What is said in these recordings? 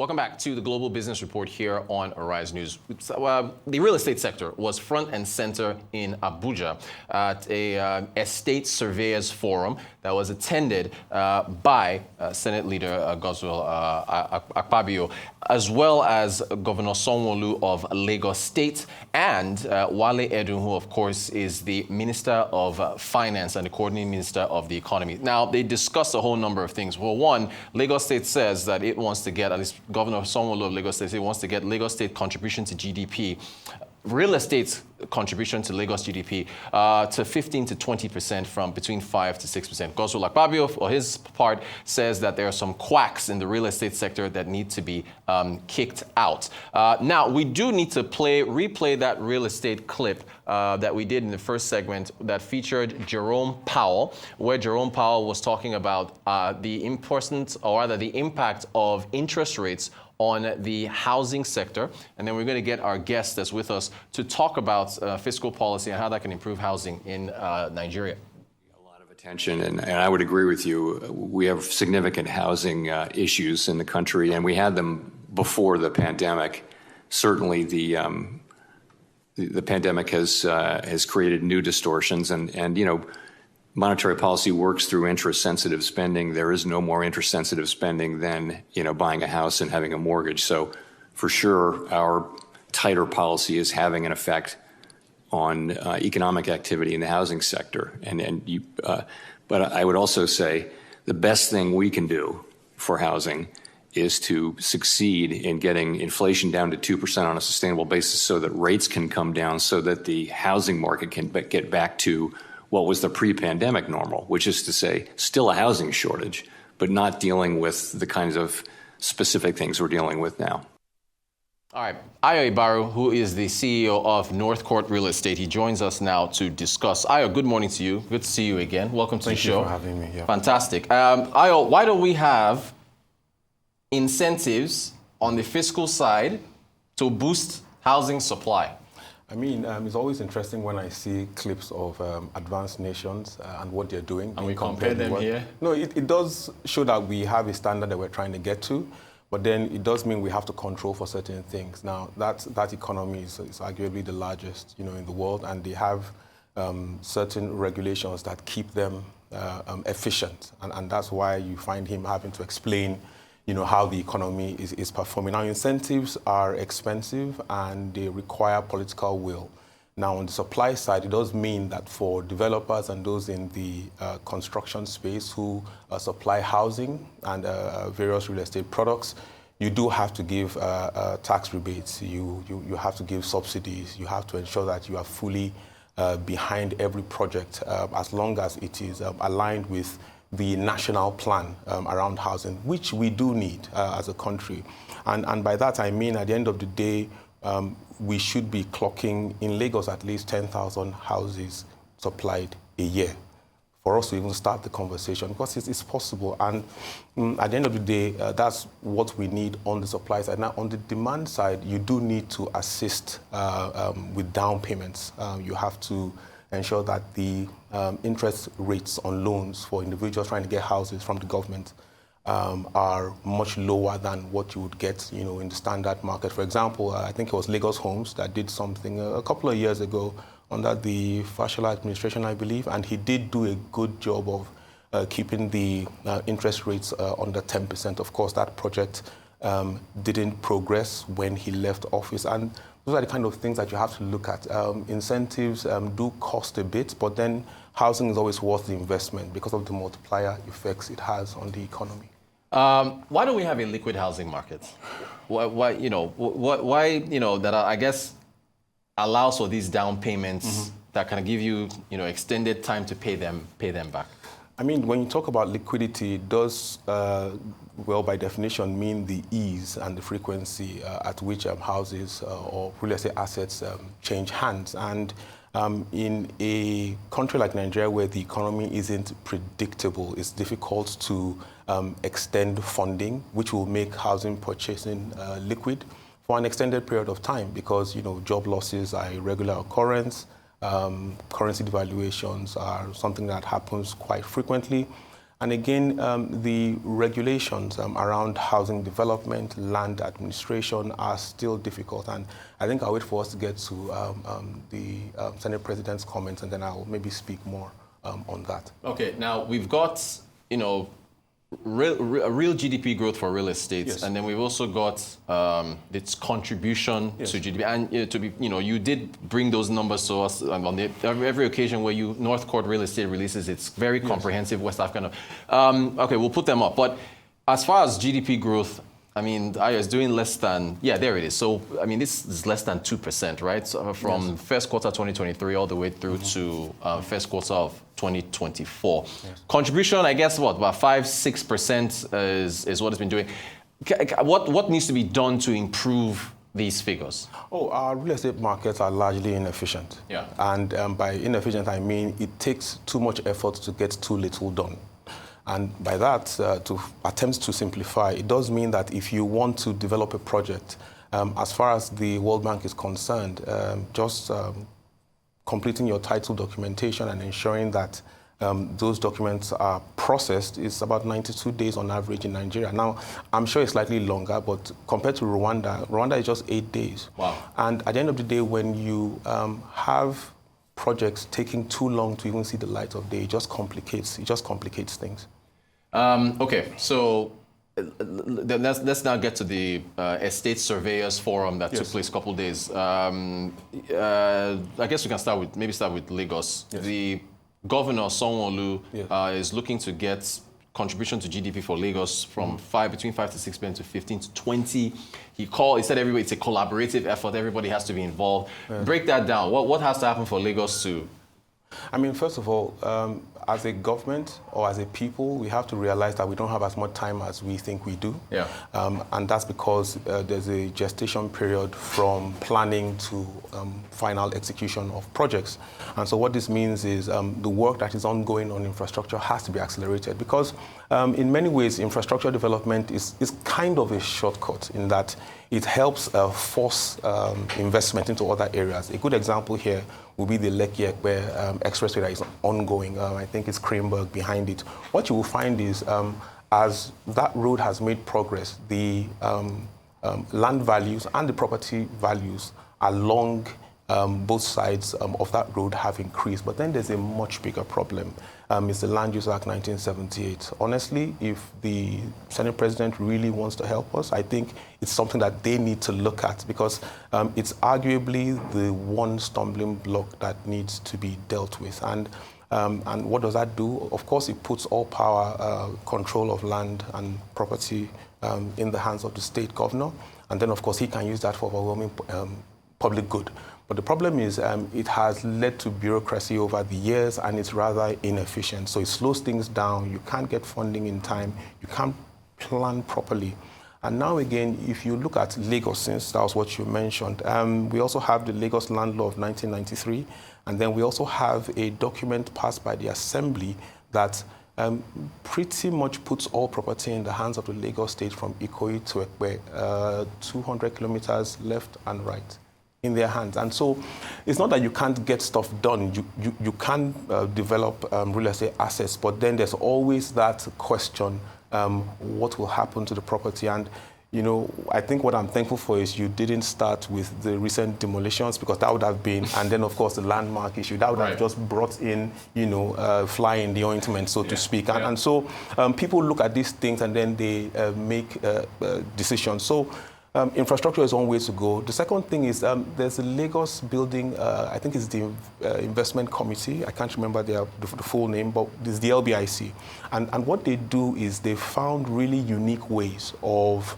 Welcome back to the Global Business Report here on Arise News. The real estate sector was front and center in Abuja at a estate surveyors forum that was attended by Senate Leader Godswill Akpabio, as well as Governor Sanwo-Olu of Lagos State, and Wale Edun, who of course is the Minister of Finance and the Coordinating Minister of the Economy. Now, they discussed a whole number of things. Well, one, Lagos State says that it wants to get, at least Governor Sanwo-Olu of Lagos State, wants to get Lagos State contribution to GDP, real estate's contribution to Lagos GDP to 15 to 20% from between 5 to 6%. Godswill Akpabio, for his part, says that there are some quacks in the real estate sector that need to be kicked out. Now, we do need to replay that real estate clip that we did in the first segment that featured Jerome Powell, where Jerome Powell was talking about the importance, or rather the impact of interest rates on the housing sector. And then we're going to get our guest that's with us to talk about fiscal policy and how that can improve housing in Nigeria. A lot of attention, and I would agree with you. We have significant housing issues in the country, and we had them before the pandemic. Certainly the pandemic has created new distortions, and you know, monetary policy works through interest-sensitive spending. There is no more interest-sensitive spending than, you know, buying a house and having a mortgage. So, for sure, our tighter policy is having an effect on economic activity in the housing sector. But I would also say the best thing we can do for housing is to succeed in getting inflation down to 2% on a sustainable basis, so that rates can come down, so that the housing market can get back to what was the pre-pandemic normal, which is to say still a housing shortage, but not dealing with the kinds of specific things we're dealing with now. All right. Ayo Ibaru, who is the CEO of NorthCourt Real Estate, he joins us now to discuss. Ayo, good morning to you. Good to see you again. Welcome to the show. Thank you for having me here. Fantastic. Ayo, why don't we have incentives on the fiscal side to boost housing supply? I mean, it's always interesting when I see clips of advanced nations and what they're doing. And we compare them here? No, it does show that we have a standard that we're trying to get to, but then it does mean we have to control for certain things. Now, that economy is arguably the largest, you know, in the world, and they have certain regulations that keep them efficient, and that's why you find him having to explain, you know, how the economy is performing. Now, incentives are expensive and they require political will. Now, on the supply side, it does mean that for developers and those in the construction space who supply housing and various real estate products, you do have to give tax rebates, you have to give subsidies, you have to ensure that you are fully behind every project as long as it is aligned with the national plan around housing, which we do need as a country. And by that I mean, at the end of the day, we should be clocking in Lagos at least 10,000 houses supplied a year for us to even start the conversation, because it's possible. And at the end of the day, that's what we need on the supply side. Now, on the demand side, you do need to assist with down payments. You have to ensure that the interest rates on loans for individuals trying to get houses from the government are much lower than what you would get, you know, in the standard market. For example, I think it was Lagos Homes that did something a couple of years ago under the Fashola administration, I believe, and he did do a good job of keeping the interest rates under 10%. Of course, that project didn't progress when he left office, and those are the kind of things that you have to look at. Incentives do cost a bit, but then housing is always worth the investment because of the multiplier effects it has on the economy. Why don't we have a liquid housing market? Why that I guess allows for these down payments that kind of give you, you know, extended time to pay them back? I mean, when you talk about liquidity, it does, well, by definition, mean the ease and the frequency at which houses or real estate assets change hands. And in a country like Nigeria, where the economy isn't predictable, it's difficult to extend funding, which will make housing purchasing liquid for an extended period of time, because, you know, job losses are a regular occurrence. Currency devaluations are something that happens quite frequently. And again, the regulations around housing development, land administration are still difficult. And I think I'll wait for us to get to the Senate President's comments, and then I'll maybe speak more on that. Okay, now we've got, real GDP growth for real estate, Yes. and then we've also got its contribution Yes. to GDP. And you did bring those numbers to us on every occasion where NorthCourt Real Estate releases its very comprehensive West African. Okay, we'll put them up. But as far as GDP growth, I mean, Ayo is doing less than, there it is. So, I mean, this is less than 2%, right? So from first quarter 2023 all the way through to first quarter of 2024. Yes. Contribution, I guess, about 5-6% is what it's been doing. What needs to be done to improve these figures? Our real estate markets are largely inefficient. Yeah. And by inefficient, I mean it takes too much effort to get too little done. And by that, to attempt to simplify, it does mean that if you want to develop a project, as far as the World Bank is concerned, just completing your title documentation and ensuring that those documents are processed is about 92 days on average in Nigeria. Now, I'm sure it's slightly longer, but compared to Rwanda is just 8 days. Wow. And at the end of the day, when you have projects taking too long to even see the light of day, it just complicates things. Okay, so let's now get to the Estate Surveyors Forum that took place a couple of days. I guess we can start with Lagos. Yes. The governor, Sanwo-Olu, is looking to get contribution to GDP for Lagos from between 5 to 6% to 15 to 20. He said everybody, it's a collaborative effort. Everybody has to be involved. Yeah. Break that down. What has to happen for Lagos to? I mean, first of all, as a government or as a people, we have to realize that we don't have as much time as we think we do. Yeah. And that's because there's a gestation period from planning to final execution of projects. And so what this means is the work that is ongoing on infrastructure has to be accelerated because in many ways, infrastructure development is kind of a shortcut in that it helps force investment into other areas. A good example here will be the Lekki-Ekpe expressway that is ongoing. I think it's Cranberg behind it. What you will find is as that road has made progress, the land values and the property values along both sides of that road have increased. But then there's a much bigger problem. It's the Land Use Act 1978. Honestly, if the Senate President really wants to help us, I think it's something that they need to look at because it's arguably the one stumbling block that needs to be dealt with. And what does that do? Of course, it puts all power, control of land and property in the hands of the state governor. And then, of course, he can use that for overwhelming public good. But the problem is it has led to bureaucracy over the years, and it's rather inefficient. So it slows things down. You can't get funding in time. You can't plan properly. And now again, if you look at Lagos, since that was what you mentioned, we also have the Lagos Land Law of 1993, and then we also have a document passed by the Assembly that pretty much puts all property in the hands of the Lagos State from Ikoyi to Ekpe, 200 kilometers left and right in their hands. And so it's not that you can't get stuff done. You can develop real estate assets, but then there's always that question, what will happen to the property? And, I think what I'm thankful for is you didn't start with the recent demolitions because that would have been, and then of course the landmark issue, that would have just brought in, fly in the ointment, so to speak. And so people look at these things and then they make decisions. So infrastructure is one way to go. The second thing is there's a Lagos building, I think it's the Investment Committee. I can't remember the full name, but it's the LBIC. And what they do is they found really unique ways of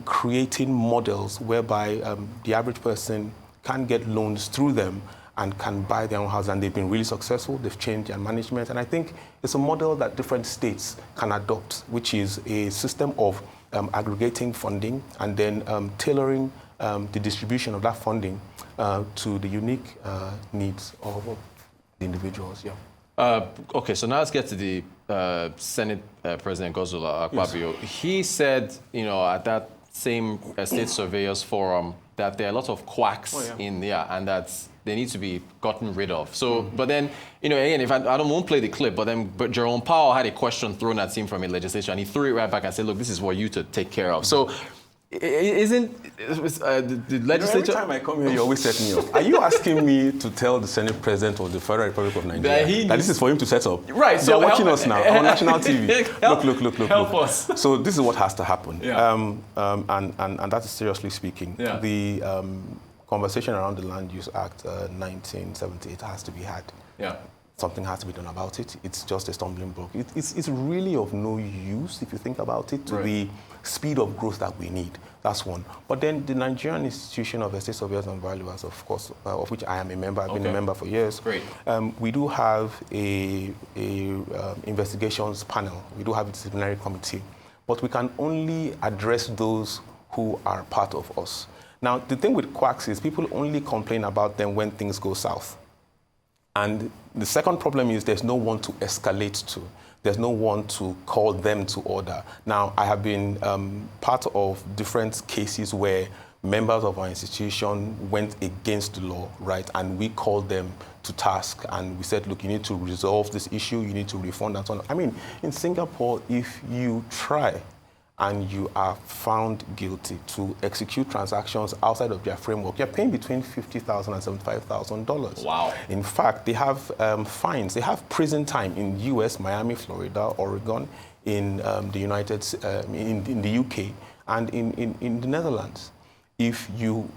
creating models whereby the average person can get loans through them and can buy their own house. And they've been really successful. They've changed their management. And I think it's a model that different states can adopt, which is a system of aggregating funding and then tailoring the distribution of that funding to the unique needs of the individuals. Okay, so now let's get to the Senate President Godswill Akpabio. Yes. He said, at that same Estate Surveyors Forum that there are a lot of quacks in there and that they need to be gotten rid of. So, but then, again, if I won't play the clip, but Jerome Powell had a question thrown at him from a legislature, and he threw it right back and said, look, this is for you to take care of. So, isn't the legislature... Every time I come here, you always set me up. Are you asking me to tell the Senate President of the Federal Republic of Nigeria that this is for him to set up? Right. So they're watching us now on national TV. Look. Help us. So this is what has to happen. Yeah. And that is seriously speaking. Yeah. The conversation around the Land Use Act 1978 has to be had. Yeah. Something has to be done about it. It's just a stumbling block. It's really of no use, if you think about it, to the speed of growth that we need. That's one. But then the Nigerian Institution of Estate Surveyors and Valuers, of course, of which I am a member, I've been a member for years. Great. We do have a investigations panel. We do have a disciplinary committee. But we can only address those who are part of us. Now, the thing with quacks is people only complain about them when things go south. And the second problem is there's no one to escalate to. There's no one to call them to order. Now, I have been part of different cases where members of our institution went against the law, right? And we called them to task and we said, look, you need to resolve this issue, you need to refund and so on. I mean, in Singapore, if you try and you are found guilty to execute transactions outside of their framework, you're paying between $50,000 and $75,000. Wow. In fact, they have fines. They have prison time in US, Miami, Florida, Oregon, in in the UK, and in the Netherlands. If you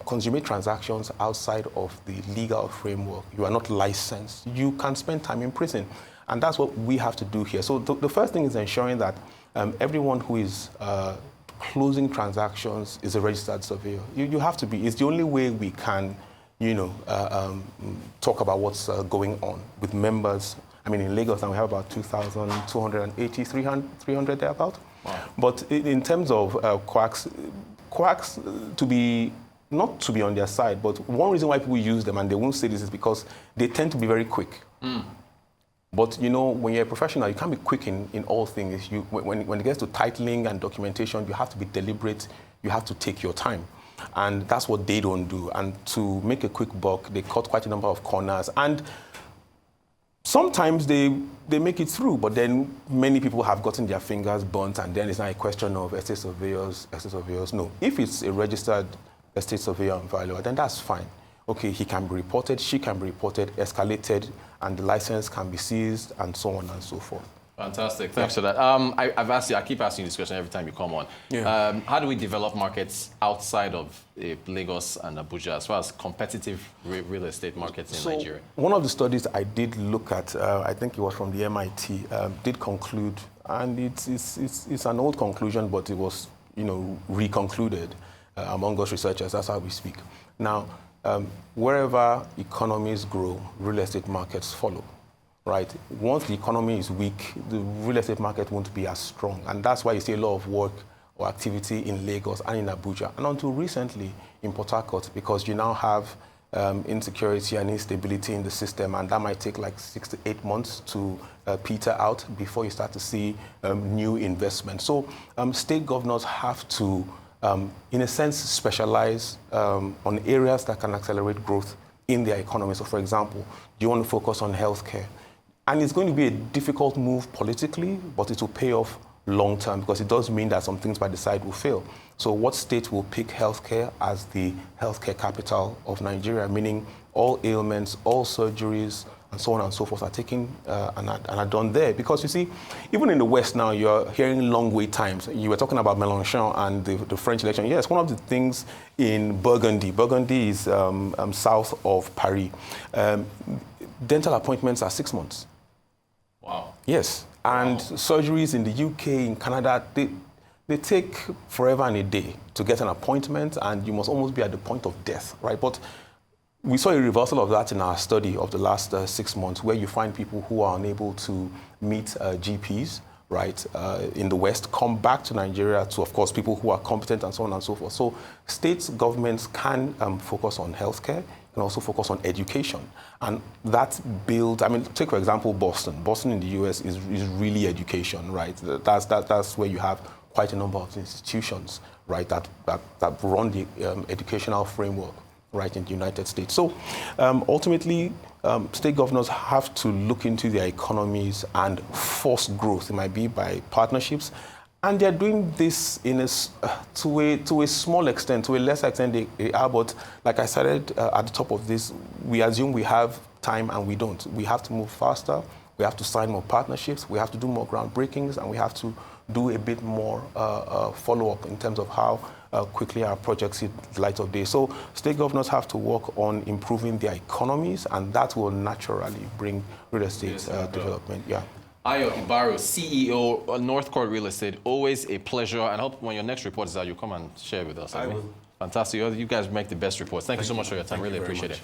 consummate transactions outside of the legal framework, you are not licensed, you can spend time in prison. And that's what we have to do here. So the first thing is ensuring that everyone who is closing transactions is a registered surveyor. You have to be. It's the only way we can, talk about what's going on with members. I mean, in Lagos now we have about 2,280, 300 thereabout. Wow. But in terms of quacks not to be on their side, but one reason why people use them, and they won't say this, is because they tend to be very quick. But when you're a professional, you can't be quick in all things. When it gets to titling and documentation, you have to be deliberate. You have to take your time. And that's what they don't do. And to make a quick buck, they cut quite a number of corners. And sometimes they make it through, but then many people have gotten their fingers burnt, and then it's not a question of estate surveyors. No. If it's a registered estate surveyor and valuer, then that's fine. Okay, he can be reported, she can be reported, escalated, and the license can be seized, and so on and so forth. Fantastic. Thanks for that. I keep asking you this question every time you come on. Yeah. How do we develop markets outside of Lagos and Abuja as far as competitive real estate markets in Nigeria? One of the studies I did look at, I think it was from the MIT, did conclude, and it's an old conclusion, but it was reconcluded among us researchers. That's how we speak. Now, wherever economies grow, real estate markets follow. Right. Once the economy is weak, the real estate market won't be as strong. And that's why you see a lot of work or activity in Lagos and in Abuja. And until recently in Port Harcourt, because you now have insecurity and instability in the system, and that might take like 6 to 8 months to peter out before you start to see new investment. So state governors have to, in a sense, specialize on areas that can accelerate growth in their economy. So, for example, do you want to focus on healthcare? And it's going to be a difficult move politically, but it will pay off long term, because it does mean that some things by the side will fail. So what state will pick healthcare as the healthcare capital of Nigeria, meaning all ailments, all surgeries, and so on and so forth are taken and are done there? Because you see, even in the West now, you're hearing long wait times. You were talking about Mélenchon and the French election. Yes, one of the things in Burgundy. Burgundy is south of Paris. Dental appointments are 6 months. Wow. Yes, and surgeries in the UK, in Canada, they take forever and a day to get an appointment, and you must almost be at the point of death, right? But we saw a reversal of that in our study of the last 6 months, where you find people who are unable to meet GPs, right, in the West, come back to Nigeria to, of course, people who are competent and so on and so forth. So states, governments can focus on healthcare, and also focus on education. And that builds, I mean, take for example, Boston. Boston in the US is really education, right? That's where you have quite a number of institutions, right, that run the educational framework right in the United States. So ultimately, state governors have to look into their economies and force growth. It might be by partnerships. And they're doing this to a small extent, to a lesser extent they are. But like I said at the top of this, we assume we have time and we don't. We have to move faster. We have to sign more partnerships. We have to do more groundbreakings, and we have to do a bit more follow-up in terms of how quickly our projects see the light of day. So state governors have to work on improving their economies, and that will naturally bring real estate development. Yeah. Ayo Ibaru, CEO of NorthCourt Real Estate, always a pleasure. And I hope when your next report is out, you come and share with us. I will. Fantastic. You guys make the best reports. Thank you so much for your time. Really appreciate it.